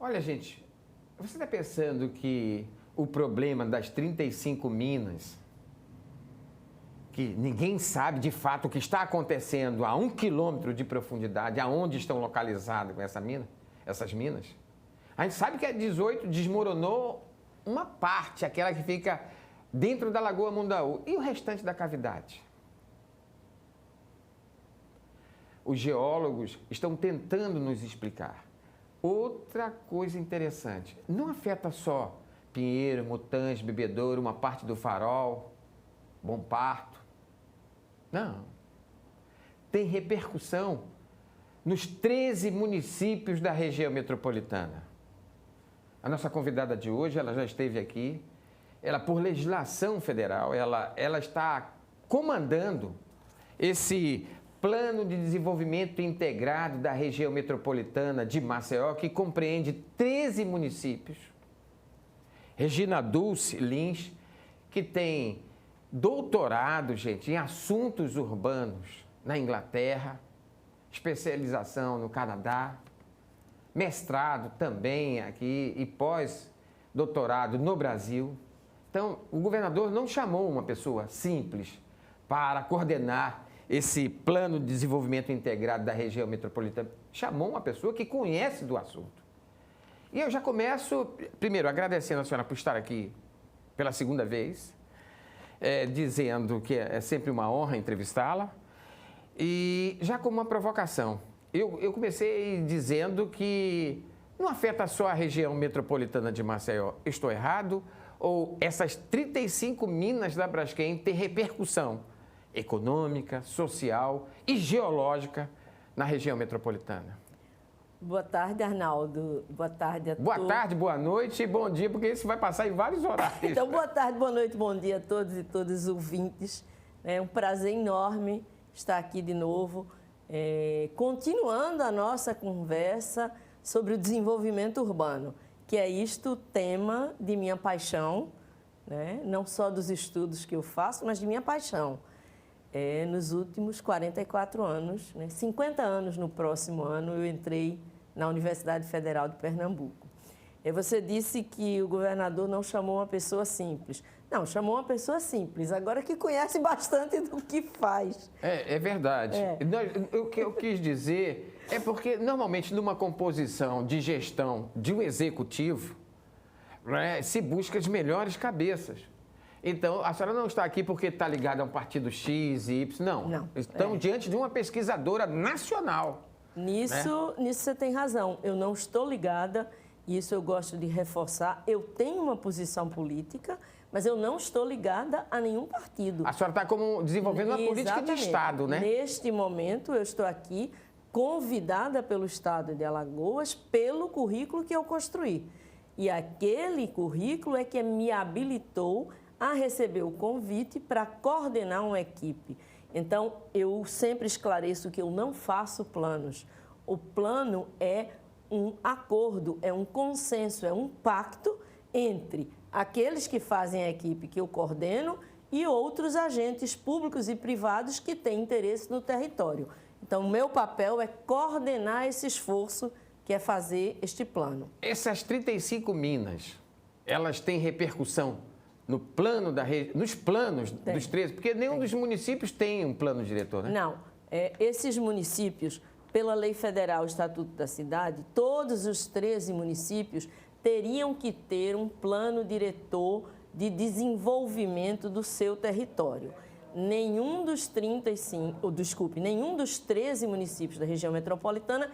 Olha, gente, você está pensando que o problema das 35 minas, que ninguém sabe de fato o que está acontecendo a 1 quilômetro de profundidade, aonde estão localizadas essas minas? A gente sabe que a 18 desmoronou uma parte, aquela que fica dentro da Lagoa Mundaú. E o restante da cavidade? Os geólogos estão tentando nos explicar. Outra coisa interessante, não afeta só Pinheiro, Mutange, Bebedouro, uma parte do Farol, Bom Parto. Não. Tem repercussão nos 13 municípios da região metropolitana. A nossa convidada de hoje, ela já esteve aqui. Ela, por legislação federal, ela está comandando esse Plano de Desenvolvimento Integrado da região metropolitana de Maceió, que compreende 13 municípios. Regina Dulce Lins, que tem doutorado, gente, em assuntos urbanos na Inglaterra, especialização no Canadá, mestrado também aqui e pós-doutorado no Brasil. Então, o governador não chamou uma pessoa simples para coordenar esse plano de desenvolvimento integrado da região metropolitana. Chamou uma pessoa que conhece do assunto. E eu já começo, primeiro, agradecendo a senhora por estar aqui pela segunda vez, dizendo que é sempre uma honra entrevistá-la. E já como uma provocação, eu comecei dizendo que não afeta só a região metropolitana de Maceió. Estou errado? Ou essas 35 minas da Braskem têm repercussão econômica, social e geológica na região metropolitana? Boa tarde, Arnaldo. Boa tarde a todos. Boa tarde, boa noite e bom dia, porque isso vai passar em vários horários. Então, boa tarde, boa noite, bom dia a todos e todas os ouvintes. É um prazer enorme estar aqui de novo, continuando a nossa conversa sobre o desenvolvimento urbano, que é isto o tema de minha paixão, né? Não só dos estudos que eu faço, mas de minha paixão. Nos últimos 44 anos, né? 50 anos no próximo ano, eu entrei na Universidade Federal de Pernambuco. Você disse que o governador não chamou uma pessoa simples. Não, chamou uma pessoa simples, agora que conhece bastante do que faz. É verdade. O que eu quis dizer é porque, normalmente, numa composição de gestão de um executivo, né, se busca as melhores cabeças. Então, a senhora não está aqui porque está ligada a um partido X e Y, não. Estamos diante de uma pesquisadora nacional. Nisso você tem razão. Eu não estou ligada, e isso eu gosto de reforçar. Eu tenho uma posição política, mas eu não estou ligada a nenhum partido. A senhora está como desenvolvendo uma política de Estado, né? Neste momento, eu estou aqui convidada pelo Estado de Alagoas pelo currículo que eu construí. E aquele currículo é que me habilitou a receber o convite para coordenar uma equipe. Então, eu sempre esclareço que eu não faço planos. O plano é um acordo, é um consenso, é um pacto entre aqueles que fazem a equipe que eu coordeno e outros agentes públicos e privados que têm interesse no território. Então, o meu papel é coordenar esse esforço que é fazer este plano. Essas 35 minas, elas têm repercussão no plano nos planos dos 13? Porque nenhum dos municípios tem um plano diretor, né? Não. Esses municípios, pela Lei Federal Estatuto da Cidade, todos os 13 municípios teriam que ter um plano diretor de desenvolvimento do seu território. Nenhum dos 13 municípios da região metropolitana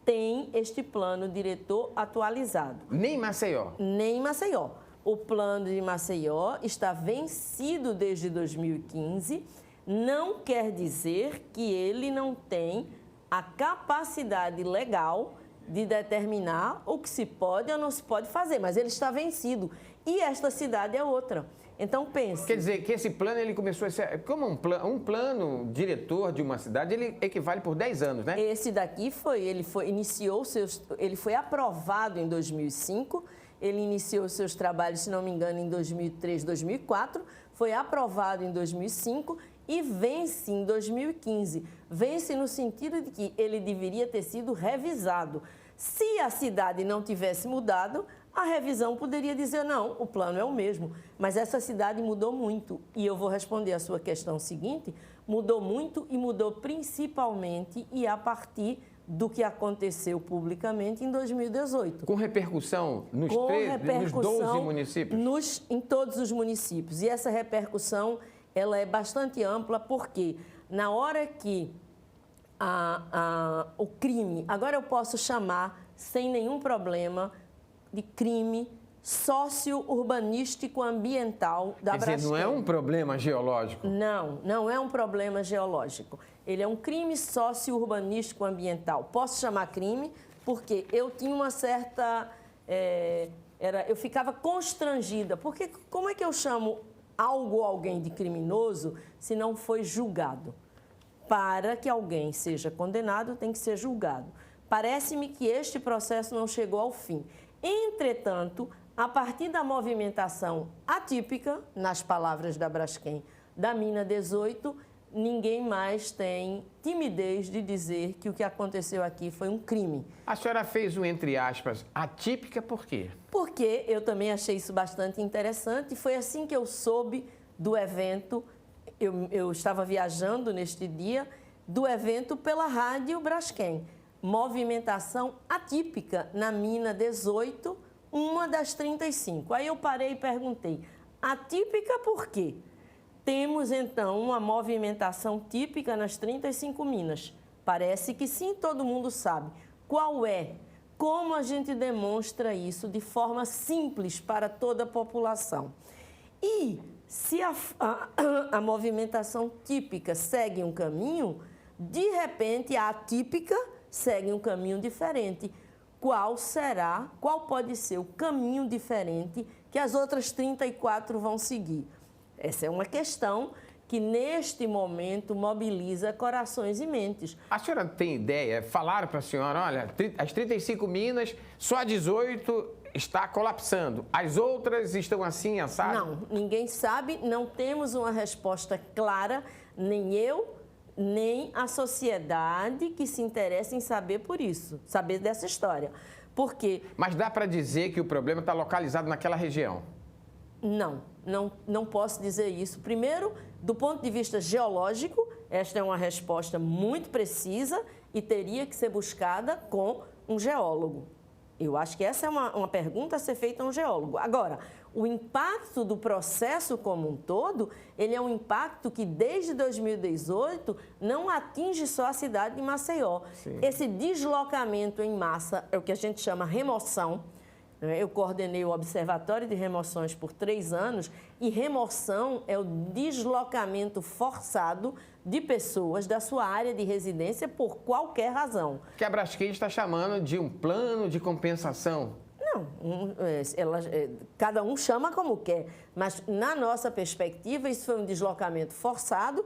tem este plano diretor atualizado. Nem Maceió? Nem Maceió. O plano de Maceió está vencido desde 2015, não quer dizer que ele não tem a capacidade legal de determinar o que se pode ou não se pode fazer, mas ele está vencido. E esta cidade é outra. Então, pense... Quer dizer que esse plano ele começou a ser... Como um plano diretor de uma cidade, ele equivale por 10 anos, né? Esse daqui ele foi aprovado em 2005, ele iniciou seus trabalhos, se não me engano, em 2003, 2004, foi aprovado em 2005 e vence em 2015. Vence no sentido de que ele deveria ter sido revisado. Se a cidade não tivesse mudado, a revisão poderia dizer, não, o plano é o mesmo. Mas essa cidade mudou muito. E eu vou responder a sua questão seguinte, mudou muito e mudou principalmente e a partir do que aconteceu publicamente em 2018. Com repercussão nos 12 municípios? Em todos os municípios. E essa repercussão ela é bastante ampla, porque na hora que o crime, agora eu posso chamar sem nenhum problema de crime socio-urbanístico ambiental da Braskem. Quer dizer, não é um problema geológico? Não, não é um problema geológico. Ele é um crime socio-urbanístico ambiental. Posso chamar crime porque eu tinha uma certa... eu ficava constrangida. Porque como é que eu chamo algo ou alguém de criminoso se não foi julgado? Para que alguém seja condenado, tem que ser julgado. Parece-me que este processo não chegou ao fim. Entretanto, a partir da movimentação atípica, nas palavras da Braskem, da Mina 18, ninguém mais tem timidez de dizer que o que aconteceu aqui foi um crime. A senhora fez um, entre aspas, atípica por quê? Porque eu também achei isso bastante interessante. Foi assim que eu soube do evento. Eu estava viajando neste dia do evento pela rádio Braskem. Movimentação atípica na Mina 18, uma das 35. Aí eu parei e perguntei, atípica por quê? Temos, então, uma movimentação típica nas 35 minas. Parece que sim, todo mundo sabe. Qual é? Como a gente demonstra isso de forma simples para toda a população? E se a movimentação típica segue um caminho, de repente a atípica segue um caminho diferente. Qual pode ser o caminho diferente que as outras 34 vão seguir? Essa é uma questão que, neste momento, mobiliza corações e mentes. A senhora tem ideia? Falaram para a senhora, olha, as 35 minas, só a 18 está colapsando. As outras estão assim, assado? Não, ninguém sabe, não temos uma resposta clara, nem eu, nem a sociedade que se interessa em saber por isso, saber dessa história. Por quê? Mas dá para dizer que o problema está localizado naquela região? Não posso dizer isso. Primeiro, do ponto de vista geológico, esta é uma resposta muito precisa e teria que ser buscada com um geólogo. Eu acho que essa é uma pergunta a ser feita a um geólogo. Agora, o impacto do processo como um todo, ele é um impacto que desde 2018 não atinge só a cidade de Maceió. Sim. Esse deslocamento em massa é o que a gente chama remoção. Eu coordenei o Observatório de Remoções por 3 anos e remoção é o deslocamento forçado de pessoas da sua área de residência por qualquer razão. Que a Braskem está chamando de um plano de compensação. Não, cada um chama como quer, mas na nossa perspectiva isso foi um deslocamento forçado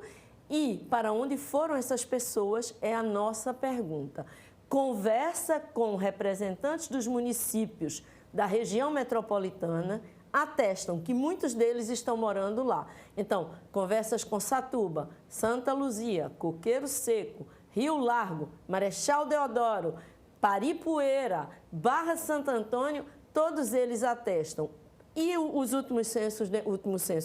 e para onde foram essas pessoas é a nossa pergunta. Conversa com representantes dos municípios da região metropolitana atestam que muitos deles estão morando lá. Então, conversas com Satuba, Santa Luzia, Coqueiro Seco, Rio Largo, Marechal Deodoro, Paripueira, Barra Santo Antônio, todos eles atestam. E os últimos censos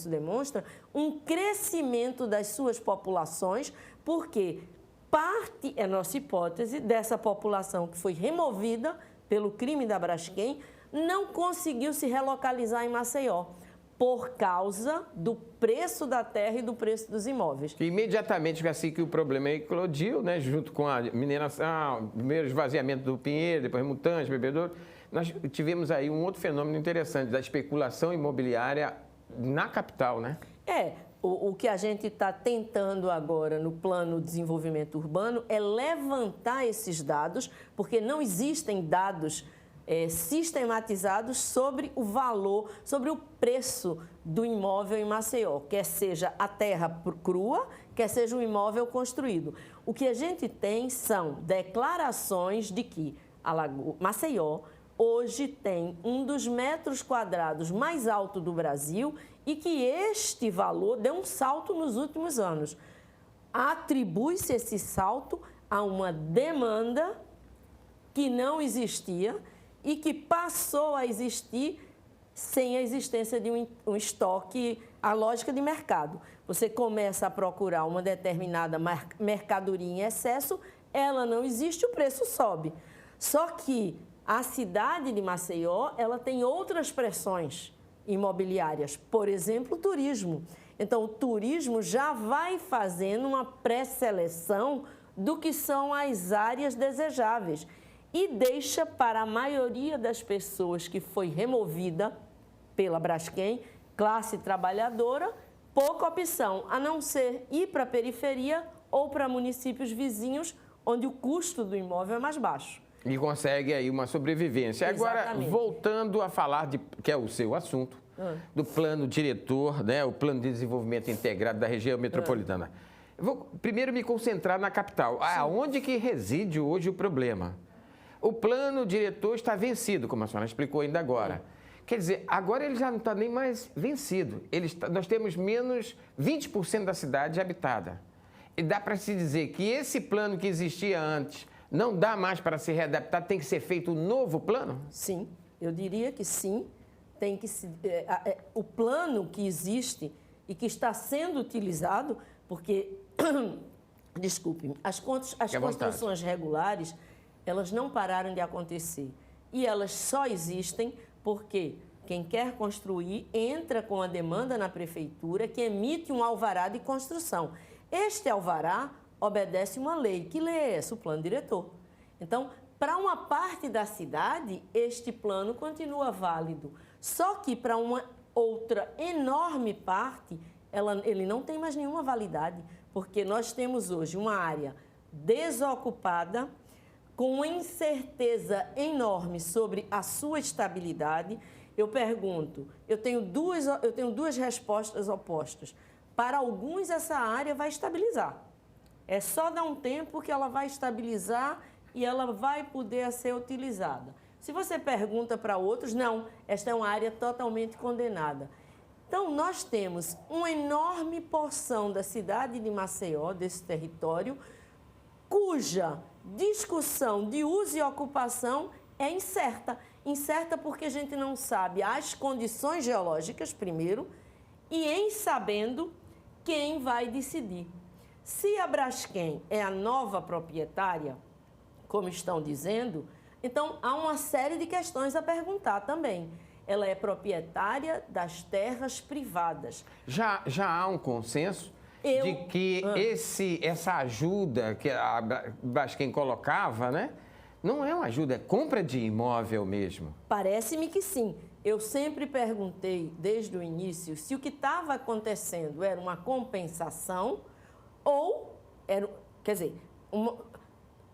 demonstra um crescimento das suas populações, porque parte, é nossa hipótese, dessa população que foi removida pelo crime da Braskem, não conseguiu se relocalizar em Maceió, por causa do preço da terra e do preço dos imóveis. Imediatamente, assim que o problema eclodiu, né, junto com a mineração, primeiro esvaziamento do Pinheiro, depois Mutantes, Bebedouro, nós tivemos aí um outro fenômeno interessante da especulação imobiliária na capital, né? O que a gente está tentando agora no Plano de Desenvolvimento Urbano é levantar esses dados, porque não existem dados sistematizados sobre o valor, sobre o preço do imóvel em Maceió, quer seja a terra crua, quer seja um imóvel construído. O que a gente tem são declarações de que Maceió hoje tem um dos metros quadrados mais alto do Brasil e que este valor deu um salto nos últimos anos. Atribui-se esse salto a uma demanda que não existia e que passou a existir sem a existência de um estoque, a lógica de mercado. Você começa a procurar uma determinada mercadoria em excesso, ela não existe, o preço sobe. Só que a cidade de Maceió, ela tem outras pressões imobiliárias, por exemplo, o turismo. Então, o turismo já vai fazendo uma pré-seleção do que são as áreas desejáveis e deixa para a maioria das pessoas que foi removida pela Braskem, classe trabalhadora, pouca opção, a não ser ir para a periferia ou para municípios vizinhos, onde o custo do imóvel é mais baixo. E consegue aí uma sobrevivência. Exatamente. Agora, voltando a falar, que é o seu assunto, do plano diretor, né, o plano de desenvolvimento integrado da região metropolitana. Eu vou primeiro me concentrar na capital. Aonde que reside hoje o problema? O plano diretor está vencido, como a senhora explicou ainda agora. Quer dizer, agora ele já não está nem mais vencido. Nós temos menos 20% da cidade habitada. E dá para se dizer que esse plano que existia antes não dá mais para ser readaptado, tem que ser feito um novo plano? Sim, eu diria que sim. O plano que existe e que está sendo utilizado, porque, desculpe-me, as construções regulares, elas não pararam de acontecer. E elas só existem porque quem quer construir entra com a demanda na prefeitura, que emite um alvará de construção. Este alvará obedece uma lei. Que lei é essa? O plano diretor. Então, para uma parte da cidade, este plano continua válido. Só que para uma outra enorme parte, ele não tem mais nenhuma validade, porque nós temos hoje uma área desocupada, com uma incerteza enorme sobre a sua estabilidade. Eu pergunto, eu tenho duas respostas opostas. Para alguns, essa área vai estabilizar. É só dar um tempo que ela vai estabilizar e ela vai poder ser utilizada. Se você pergunta para outros, não, esta é uma área totalmente condenada. Então, nós temos uma enorme porção da cidade de Maceió, desse território, cuja discussão de uso e ocupação é incerta. Incerta porque a gente não sabe as condições geológicas, primeiro, e em sabendo quem vai decidir. Se a Braskem é a nova proprietária, como estão dizendo, então há uma série de questões a perguntar também. Ela é proprietária das terras privadas. Já há um consenso de que essa ajuda que a Braskem colocava, né, não é uma ajuda, é compra de imóvel mesmo? Parece-me que sim. Eu sempre perguntei, desde o início, se o que estava acontecendo era uma compensação ou era... Quer dizer,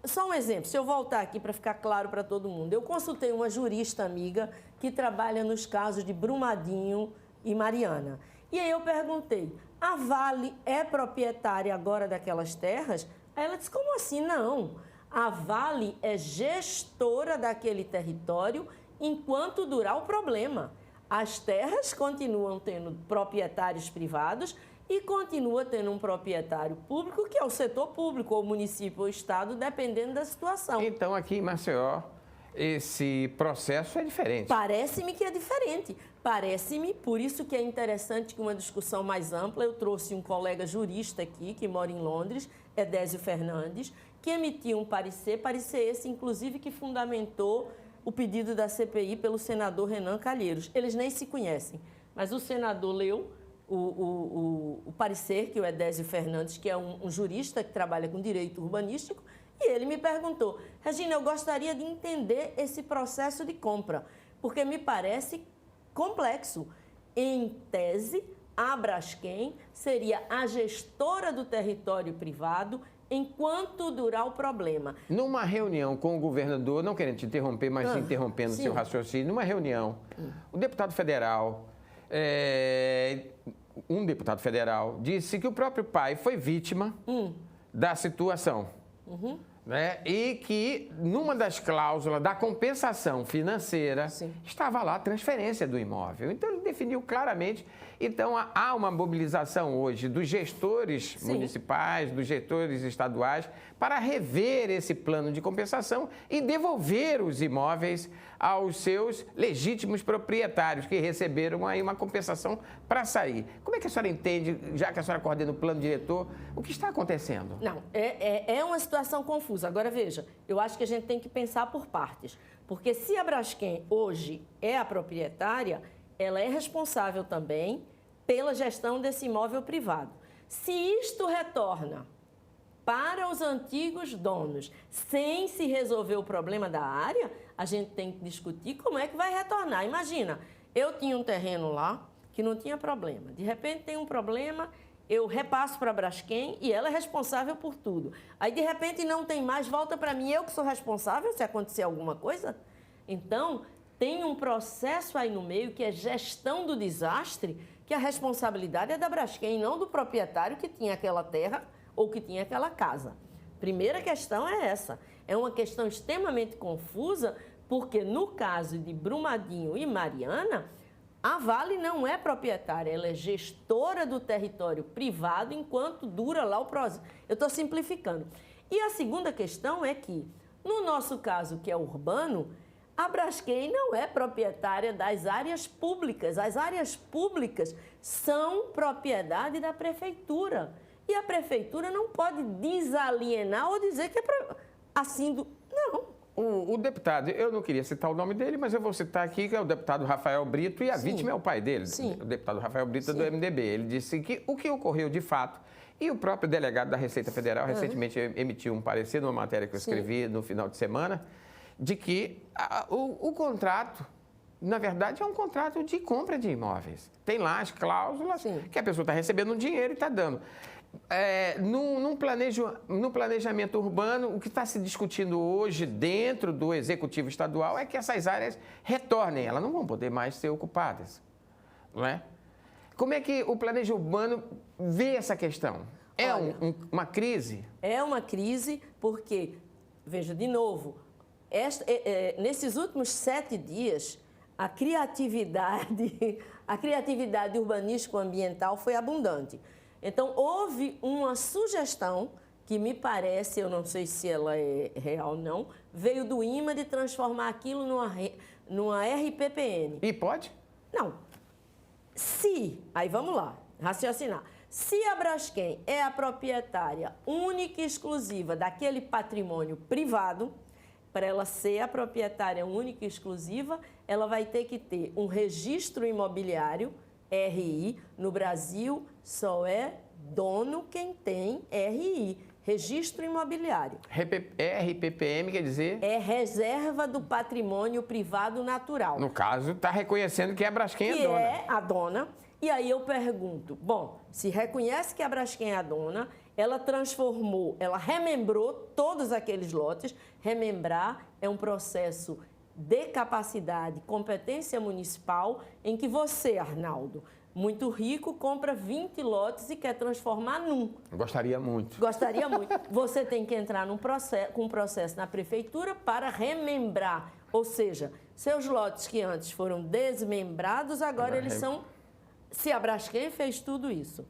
só um exemplo, se eu voltar aqui para ficar claro para todo mundo. Eu consultei uma jurista amiga que trabalha nos casos de Brumadinho e Mariana. E aí eu perguntei, a Vale é proprietária agora daquelas terras? Aí ela disse, como assim? Não. A Vale é gestora daquele território enquanto durar o problema. As terras continuam tendo proprietários privados e continua tendo um proprietário público, que é o setor público, ou município ou estado, dependendo da situação. Então, aqui em Maceió, esse processo é diferente. Parece-me que é diferente. Parece-me, por isso que é interessante que uma discussão mais ampla, eu trouxe um colega jurista aqui, que mora em Londres, Edésio Fernandes, que emitiu um parecer esse, inclusive, que fundamentou o pedido da CPI pelo senador Renan Calheiros. Eles nem se conhecem, mas o senador leu o parecer que o Edésio Fernandes, que é um jurista que trabalha com direito urbanístico, e ele me perguntou, Regina, eu gostaria de entender esse processo de compra, porque me parece complexo. Em tese, a Braskem seria a gestora do território privado enquanto durar o problema. Numa reunião com o governador, não querendo te interromper, mas interrompendo o seu raciocínio, numa reunião, o deputado federal, um deputado federal, disse que o próprio pai foi vítima da situação. Né? E que numa das cláusulas da compensação financeira estava lá a transferência do imóvel. Então ele definiu claramente. Então, há uma mobilização hoje dos gestores municipais, dos gestores estaduais, para rever esse plano de compensação e devolver os imóveis aos seus legítimos proprietários, que receberam aí uma compensação para sair. Como é que a senhora entende, já que a senhora coordena o plano diretor, o que está acontecendo? Não, é uma situação confusa. Agora, veja, eu acho que a gente tem que pensar por partes. Porque se a Braskem hoje é a proprietária, ela é responsável também pela gestão desse imóvel privado. Se isto retorna para os antigos donos, sem se resolver o problema da área, a gente tem que discutir como é que vai retornar. Imagina, eu tinha um terreno lá que não tinha problema. De repente tem um problema, eu repasso para a Braskem e ela é responsável por tudo. Aí, de repente, não tem mais, volta para mim, eu que sou responsável se acontecer alguma coisa. Então, tem um processo aí no meio que é gestão do desastre, que a responsabilidade é da Braskem, não do proprietário que tinha aquela terra ou que tinha aquela casa. Primeira questão é essa. É uma questão extremamente confusa, porque no caso de Brumadinho e Mariana, a Vale não é proprietária, ela é gestora do território privado enquanto dura lá o processo. Eu estou simplificando. E a segunda questão é que, no nosso caso, que é urbano, a Braskem não é proprietária das áreas públicas. As áreas públicas são propriedade da prefeitura. E a prefeitura não pode desalienar ou dizer que é assim do... Não. O deputado, eu não queria citar o nome dele, mas eu vou citar aqui, que é o deputado Rafael Brito, e a vítima é o pai dele, o deputado Rafael Brito, do MDB. Ele disse que o que ocorreu de fato, e o próprio delegado da Receita Federal recentemente emitiu um parecer numa matéria que eu escrevi no final de semana, de que o contrato, na verdade, é um contrato de compra de imóveis. Tem lá as cláusulas que a pessoa está recebendo um dinheiro e está dando. No planejamento urbano, o que está se discutindo hoje dentro do Executivo Estadual é que essas áreas retornem, elas não vão poder mais ser ocupadas. Não é? Como é que o planejamento urbano vê essa questão? É uma crise? É uma crise porque, veja, de novo, nesses últimos 7 dias, a criatividade urbanístico-ambiental foi abundante. Então, houve uma sugestão que me parece, eu não sei se ela é real ou não, veio do IMA de transformar aquilo numa RPPN. E pode? Não. Aí vamos lá, raciocinar. Se a Braskem é a proprietária única e exclusiva daquele patrimônio privado, para ela ser a proprietária única e exclusiva, ela vai ter que ter um registro imobiliário, RI. No Brasil, só é dono quem tem RI, registro imobiliário. RPPM quer dizer? É Reserva do Patrimônio Privado Natural. No caso, está reconhecendo que a Braskem é dona. Que é a dona. E aí eu pergunto, bom, se reconhece que a Braskem é a dona, ela remembrou todos aqueles lotes. Remembrar é um processo de capacidade, competência municipal, em que você, Arnaldo, muito rico, compra 20 lotes e quer transformar num. Gostaria muito. Gostaria muito. Você tem que entrar com um processo na prefeitura para remembrar. Ou seja, seus lotes que antes foram desmembrados, agora eles são... Se a Braskem fez tudo isso,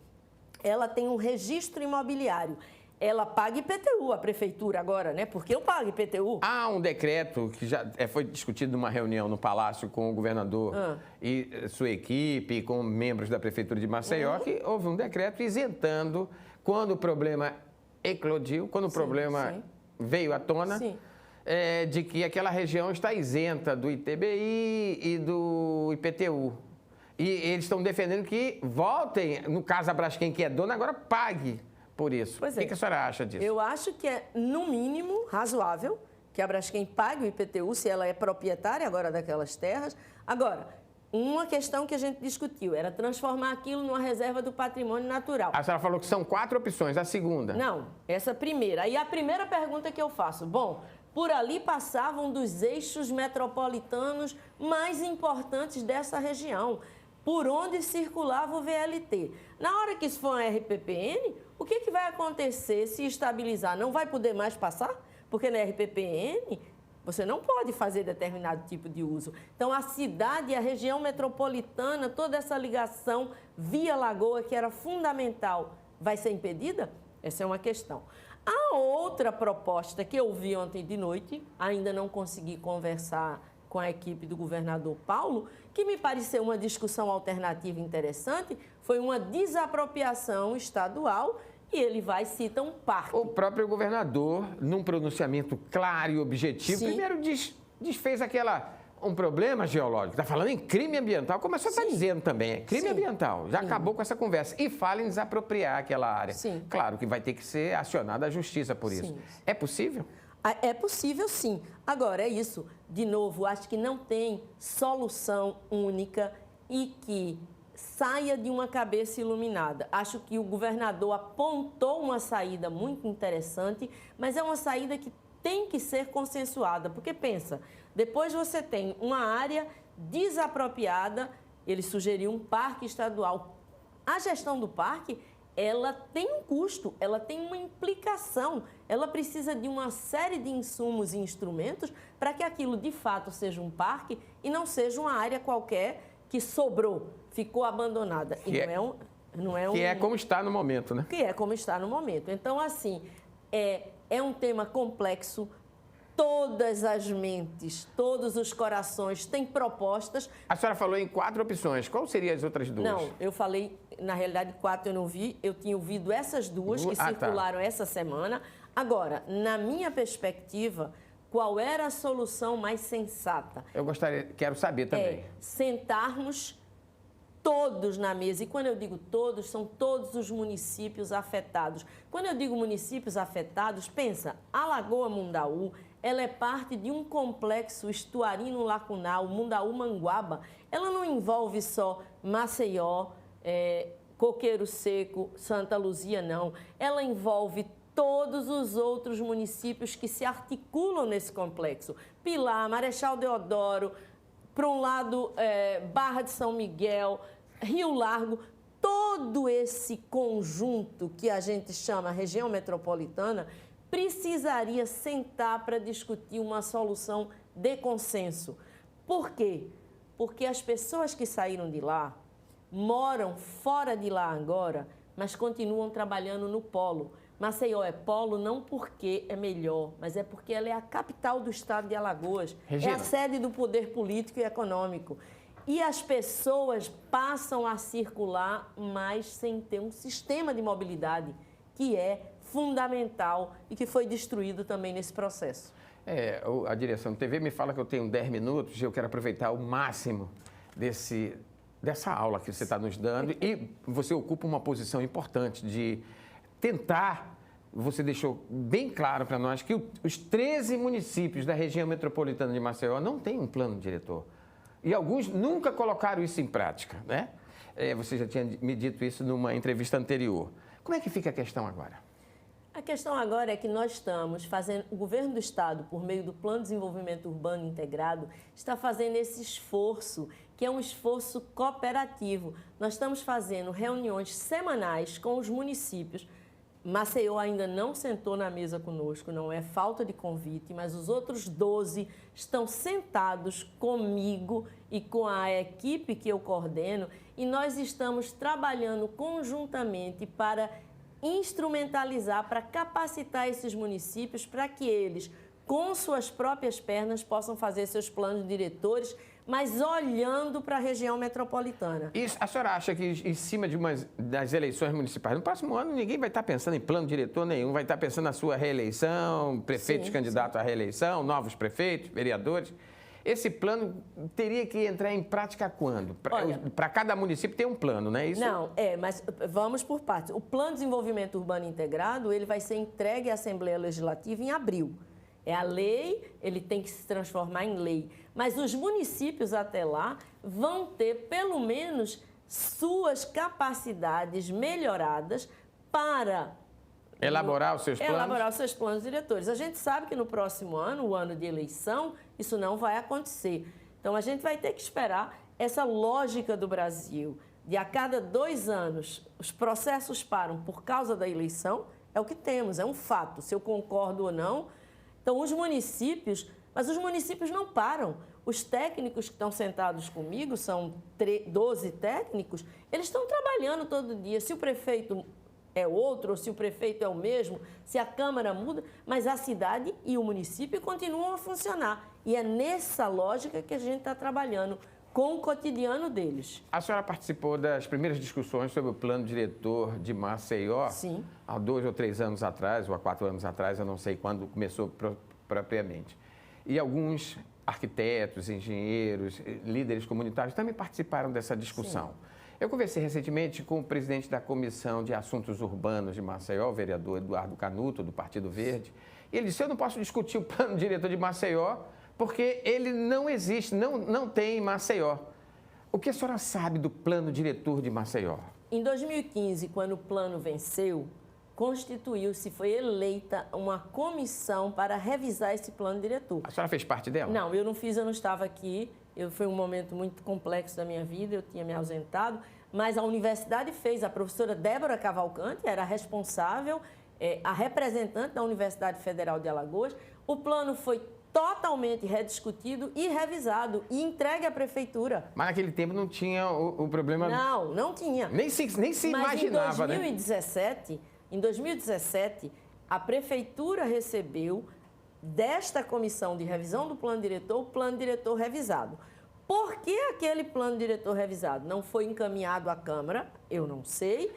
ela tem um registro imobiliário. Ela paga IPTU, a prefeitura agora, né? Porque eu pago IPTU. Há um decreto que já foi discutido numa reunião no Palácio com o governador e sua equipe, com membros da prefeitura de Maceió, que houve um decreto isentando, quando o problema eclodiu, quando o problema veio à tona, de que aquela região está isenta do ITBI e do IPTU. E eles estão defendendo que voltem, no caso a Braskem, que é dona, agora pague por isso. O que a senhora acha disso? Eu acho que é, no mínimo, razoável que a Braskem pague o IPTU, se ela é proprietária agora daquelas terras. Agora, uma questão que a gente discutiu era transformar aquilo numa reserva do patrimônio natural. A senhora falou que são 4 opções, a segunda? Não, essa primeira. Aí a primeira pergunta que eu faço, bom, por ali passavam um dos eixos metropolitanos mais importantes dessa região, por onde circulava o VLT. Na hora que isso for uma RPPN, o que vai acontecer se estabilizar? Não vai poder mais passar? Porque na RPPN, Você não pode fazer determinado tipo de uso. Então, a cidade e a região metropolitana, toda essa ligação via Lagoa, que era fundamental, vai ser impedida? Essa é uma questão. A outra proposta que eu vi ontem de noite, ainda não consegui conversar com a equipe do governador Paulo, que me pareceu uma discussão alternativa interessante, foi uma desapropriação estadual e ele vai citar um parque. O próprio governador, num pronunciamento claro e objetivo, Sim. primeiro desfez um problema geológico. Está falando em crime ambiental, como a senhora está dizendo também, é crime Sim. ambiental. Já acabou com essa conversa. E fala em desapropriar aquela área. Sim. Claro que vai ter que ser acionada a justiça por isso. Sim. É possível? É possível, sim. Agora, é isso. De novo, acho que não tem solução única e que saia de uma cabeça iluminada. Acho que o governador apontou uma saída muito interessante, mas é uma saída que tem que ser consensuada. Porque, pensa, depois você tem uma área desapropriada, ele sugeriu um parque estadual. A gestão do parque, ela tem um custo, ela tem uma implicação, ela precisa de uma série de insumos e instrumentos para que aquilo de fato seja um parque e não seja uma área qualquer que sobrou, ficou abandonada. Que é como está no momento, né? Que é como está no momento. Então, assim, é um tema complexo. Todas as mentes, todos os corações têm propostas. A senhora falou em 4 opções. Qual seriam as outras 2? Não, eu falei, na realidade, 4 eu não vi. Eu tinha ouvido essas 2 que circularam essa semana. Agora, na minha perspectiva, qual era a solução mais sensata? Quero saber também. Sentarmos todos na mesa. E quando eu digo todos, são todos os municípios afetados. Quando eu digo municípios afetados, pensa, a Lagoa Mundaú, ela é parte de um complexo estuarino-lacunal, Mundaú-Manguaba. Ela não envolve só Maceió, Coqueiro Seco, Santa Luzia, não. Ela envolve todos os outros municípios que se articulam nesse complexo. Pilar, Marechal Deodoro, para um lado, Barra de São Miguel, Rio Largo, todo esse conjunto que a gente chama região metropolitana precisaria sentar para discutir uma solução de consenso. Por quê? Porque as pessoas que saíram de lá moram fora de lá agora, mas continuam trabalhando no polo. Maceió é polo não porque é melhor, mas é porque ela é a capital do estado de Alagoas. Regina. É a sede do poder político e econômico. E as pessoas passam a circular, mas sem ter um sistema de mobilidade que é fundamental e que foi destruído também nesse processo. A direção de TV me fala que eu tenho 10 minutos e eu quero aproveitar o máximo dessa aula que você está nos dando e você ocupa uma posição importante de tentar, você deixou bem claro para nós que os 13 municípios da região metropolitana de Maceió não têm um plano diretor. E alguns nunca colocaram isso em prática, né? Você já tinha me dito isso numa entrevista anterior. Como é que fica a questão agora? A questão agora é que nós estamos fazendo, o governo do estado, por meio do Plano de Desenvolvimento Urbano Integrado, está fazendo esse esforço, que é um esforço cooperativo. Nós estamos fazendo reuniões semanais com os municípios. Maceió ainda não sentou na mesa conosco, não é falta de convite, mas os outros 12 estão sentados comigo e com a equipe que eu coordeno e nós estamos trabalhando conjuntamente para instrumentalizar, para capacitar esses municípios para que eles, com suas próprias pernas, possam fazer seus planos diretores, mas olhando para a região metropolitana. Isso, a senhora acha que em cima das eleições municipais, no próximo ano ninguém vai estar pensando em plano diretor nenhum, vai estar pensando na sua reeleição, prefeitos candidatos à reeleição, novos prefeitos, vereadores. Esse plano teria que entrar em prática quando? Para cada município tem um plano, não é isso? Não, mas vamos por partes. O Plano de Desenvolvimento Urbano Integrado, ele vai ser entregue à Assembleia Legislativa em abril. É a lei, ele tem que se transformar em lei. Mas os municípios até lá vão ter, pelo menos, suas capacidades melhoradas para elaborar os seus planos? Elaborar os seus planos diretores. A gente sabe que no próximo ano, o ano de eleição, isso não vai acontecer. Então, a gente vai ter que esperar essa lógica do Brasil, de a cada 2 anos os processos param por causa da eleição, é o que temos, é um fato, se eu concordo ou não. Então, os municípios Mas os municípios não param. Os técnicos que estão sentados comigo, são 12 técnicos, eles estão trabalhando todo dia. Se o prefeito é outro, ou se o prefeito é o mesmo, se a Câmara muda, mas a cidade e o município continuam a funcionar. E é nessa lógica que a gente está trabalhando com o cotidiano deles. A senhora participou das primeiras discussões sobre o plano diretor de Maceió? Sim. Há 2 ou 3 anos atrás, ou há 4 anos atrás, eu não sei quando começou propriamente. E alguns arquitetos, engenheiros, líderes comunitários também participaram dessa discussão. Sim. Eu conversei recentemente com o presidente da Comissão de Assuntos Urbanos de Maceió, o vereador Eduardo Canuto, do Partido Verde, e ele disse: eu não posso discutir o plano diretor de Maceió porque ele não existe, não tem em Maceió. O que a senhora sabe do plano diretor de Maceió? Em 2015, quando o plano venceu, constituiu-se, foi eleita uma comissão para revisar esse plano diretor. A senhora fez parte dela? Não, eu não fiz, eu não estava aqui. Foi um momento muito complexo da minha vida, eu tinha me ausentado, mas a universidade fez, a professora Débora Cavalcante era a responsável, a representante da Universidade Federal de Alagoas. O plano foi totalmente rediscutido e revisado e entregue à prefeitura. Mas naquele tempo não tinha o problema... Não tinha. Nem se imaginava, né? Em 2017, a prefeitura recebeu desta comissão de revisão do plano diretor, o plano diretor revisado. Por que aquele plano diretor revisado não foi encaminhado à Câmara? Eu não sei.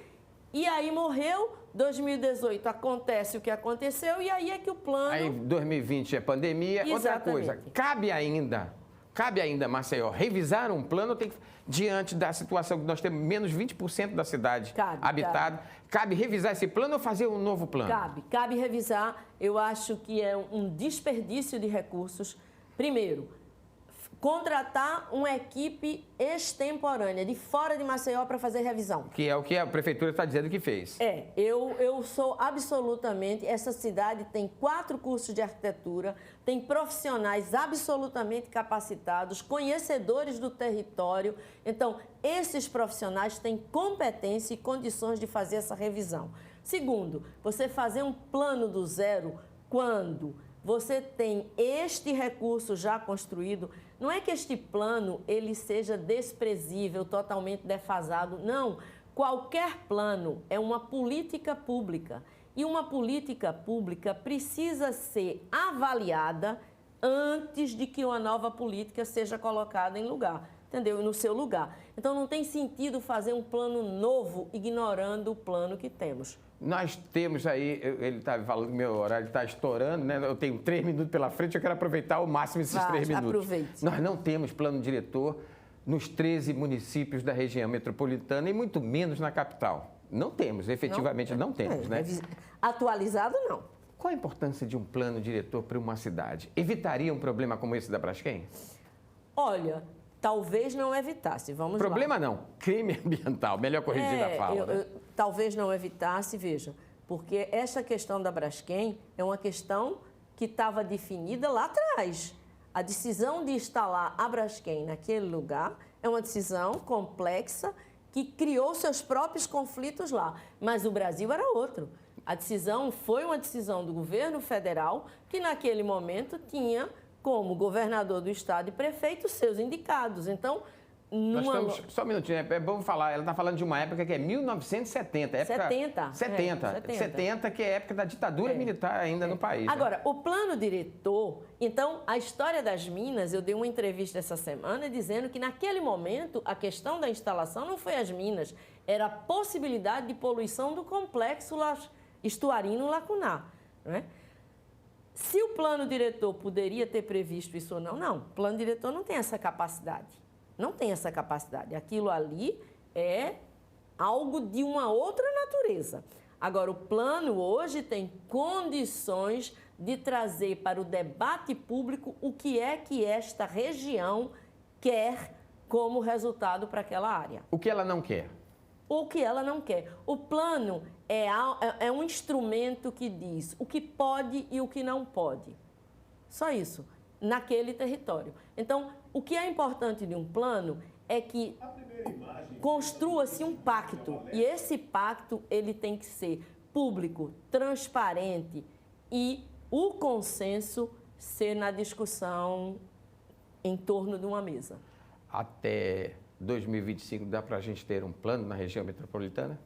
E aí morreu, 2018 acontece o que aconteceu e aí é que o plano... Aí 2020 é pandemia. Exatamente. Outra coisa, cabe ainda, Maceió, revisar um plano, tem que, diante da situação que nós temos menos 20% da cidade habitada, cabe revisar esse plano ou fazer um novo plano? Cabe revisar. Eu acho que é um desperdício de recursos. Primeiro, contratar uma equipe extemporânea, de fora de Maceió, para fazer revisão. Que é o que a prefeitura está dizendo que fez. Eu sou absolutamente... Essa cidade tem 4 cursos de arquitetura, tem profissionais absolutamente capacitados, conhecedores do território. Então, esses profissionais têm competência e condições de fazer essa revisão. Segundo, você fazer um plano do zero quando você tem este recurso já construído. Não é que este plano ele seja desprezível, totalmente defasado. Não. Qualquer plano é uma política pública. E uma política pública precisa ser avaliada antes de que uma nova política seja colocada em lugar, entendeu? No seu lugar. Então, não tem sentido fazer um plano novo ignorando o plano que temos. Nós temos aí, ele está falando que meu horário está estourando, né? Eu tenho 3 minutos pela frente, eu quero aproveitar ao máximo esses 3 minutos. Aproveite. Nós não temos plano diretor nos 13 municípios da região metropolitana e muito menos na capital. Não temos, efetivamente não temos, né? Atualizado, não. Qual a importância de um plano diretor para uma cidade? Evitaria um problema como esse da Braskem? Olha, talvez não evitasse, vamos lá. Problema não, crime ambiental, melhor corrigir a fala. Talvez não evitasse, veja, porque essa questão da Braskem é uma questão que estava definida lá atrás. A decisão de instalar a Braskem naquele lugar é uma decisão complexa que criou seus próprios conflitos lá, mas o Brasil era outro. A decisão foi uma decisão do governo federal que naquele momento tinha como governador do estado e prefeito seus indicados. Então, nós estamos, só um minutinho, é bom falar, ela está falando de uma época que é 1970. Época, 70, que é a época da ditadura militar ainda no país. Agora, o plano diretor, então, a história das minas, eu dei uma entrevista essa semana dizendo que naquele momento a questão da instalação não foi as minas, era a possibilidade de poluição do complexo estuarino lacunar, não é? Se o plano diretor poderia ter previsto isso ou não, não. O plano diretor não tem essa capacidade. Não tem essa capacidade. Aquilo ali é algo de uma outra natureza. Agora, o plano hoje tem condições de trazer para o debate público o que é que esta região quer como resultado para aquela área. O que ela não quer? O que ela não quer. O plano é um instrumento que diz o que pode e o que não pode. Só isso, naquele território. Então, o que é importante de um plano é que construa-se um pacto. E esse pacto ele tem que ser público, transparente e o consenso ser na discussão em torno de uma mesa. Até 2025 dá para a gente ter um plano na região metropolitana?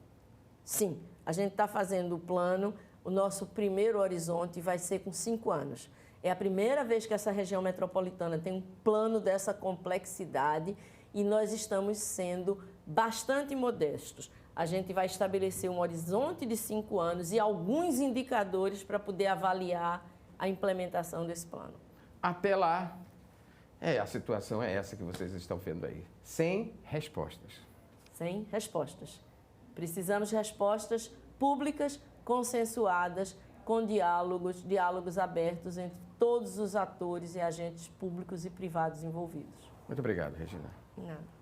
Sim, a gente está fazendo o plano, o nosso primeiro horizonte vai ser com 5 anos. É a primeira vez que essa região metropolitana tem um plano dessa complexidade e nós estamos sendo bastante modestos. A gente vai estabelecer um horizonte de 5 anos e alguns indicadores para poder avaliar a implementação desse plano. Até lá, a situação é essa que vocês estão vendo aí, sem respostas. Sem respostas. Precisamos de respostas públicas, consensuadas, com diálogos abertos entre todos os atores e agentes públicos e privados envolvidos. Muito obrigado, Regina. Nada.